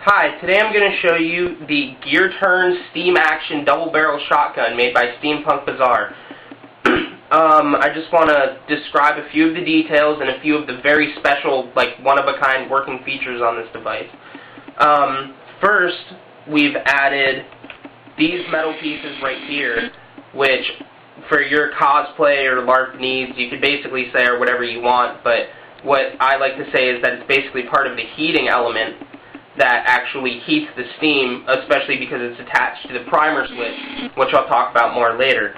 Hi, today I'm going to show you the gear turn steam action double barrel shotgun made by Steampunk Bazaar. I just want to describe a few of the details and a few of the very special, like one-of-a-kind working features on this device. First, we've added these metal pieces right here, which for your cosplay or LARP needs, you could basically say or whatever you want, but what I like to say is that it's basically part of the heating element that actually heats the steam, especially because it's attached to the primer switch, which I'll talk about more later.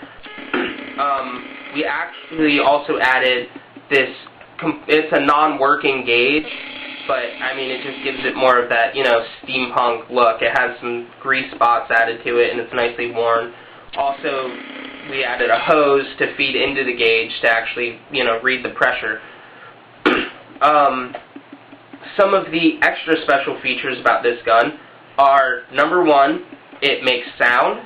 We actually also added this, it's a non-working gauge, but I mean it just gives it more of that, you know, steampunk look. It has some grease spots added to it and it's nicely worn. Also, we added a hose to feed into the gauge to actually, you know, read the pressure. Some of the extra special features about this gun are, number one, it makes sound.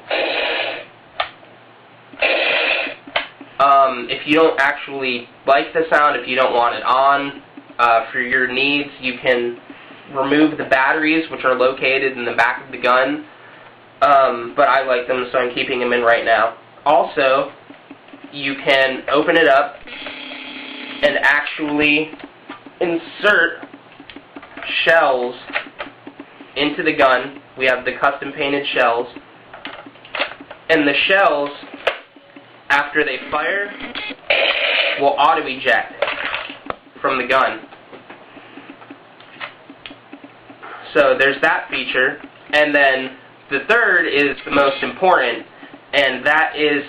If you don't actually like the sound, if you don't want it on for your needs, you can remove the batteries, which are located in the back of the gun, but I like them, so I'm keeping them in right now. Also, you can open it up and actually insert shells into the gun. We have the custom painted shells, and the shells, after they fire, will auto eject from the gun. So there's that feature, and then the third is the most important, and that is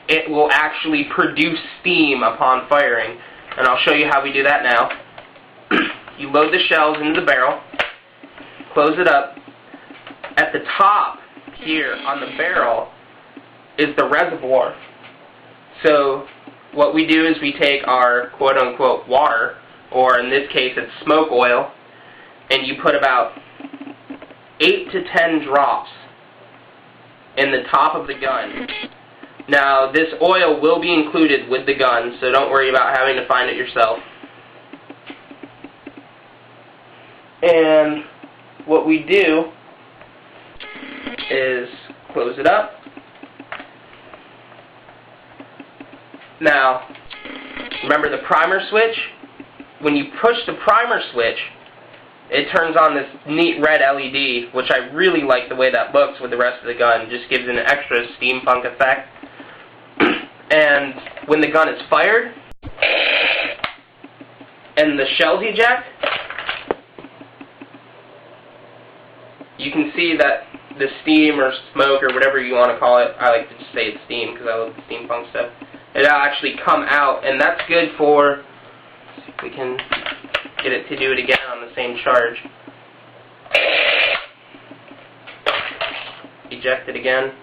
it will actually produce steam upon firing, and I'll show you how we do that now. You load the shells into the barrel, close it up. At the top here on the barrel is the reservoir. So what we do is we take our quote-unquote water, or in this case it's smoke oil, and you put about 8 to 10 drops in the top of the gun. Now this oil will be included with the gun, so don't worry about having to find it yourself. And what we do is close it up. Now, remember the primer switch? When you push the primer switch, it turns on this neat red LED, which I really like the way that looks with the rest of the gun. It just gives it an extra steampunk effect. And when the gun is fired, and the shells eject, you can see that the steam or smoke or whatever you want to call it, I like to just say it's steam because I love the steampunk stuff, it'll actually come out, and that's good for, let's see if we can get it to do it again on the same charge. Eject it again.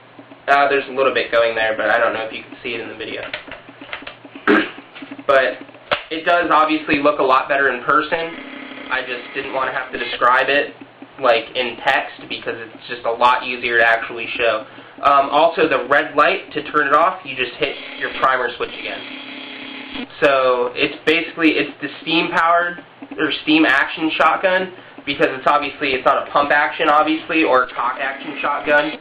There's a little bit going there, but I don't know if you can see it in the video. But it does obviously look a lot better in person. I just didn't want to have to describe it like in text because it's just a lot easier to actually show. Also, the red light, to turn it off, you just hit your primer switch again. So it's basically, it's the steam powered or steam action shotgun, because it's obviously, it's not a pump action obviously or a cock action shotgun.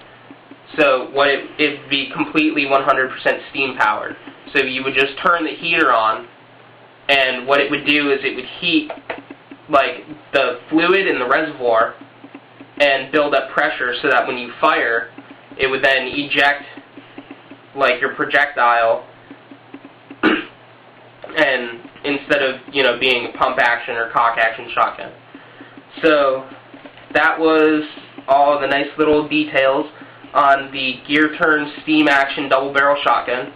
So what it'd be completely 100% steam powered. So you would just turn the heater on, and what it would do is it would heat like the fluid in the reservoir and build up pressure so that when you fire, it would then eject like your projectile, and instead of, you know, being a pump action or cock action shotgun. So that was all the nice little details on the gear turn steam action double barrel shotgun.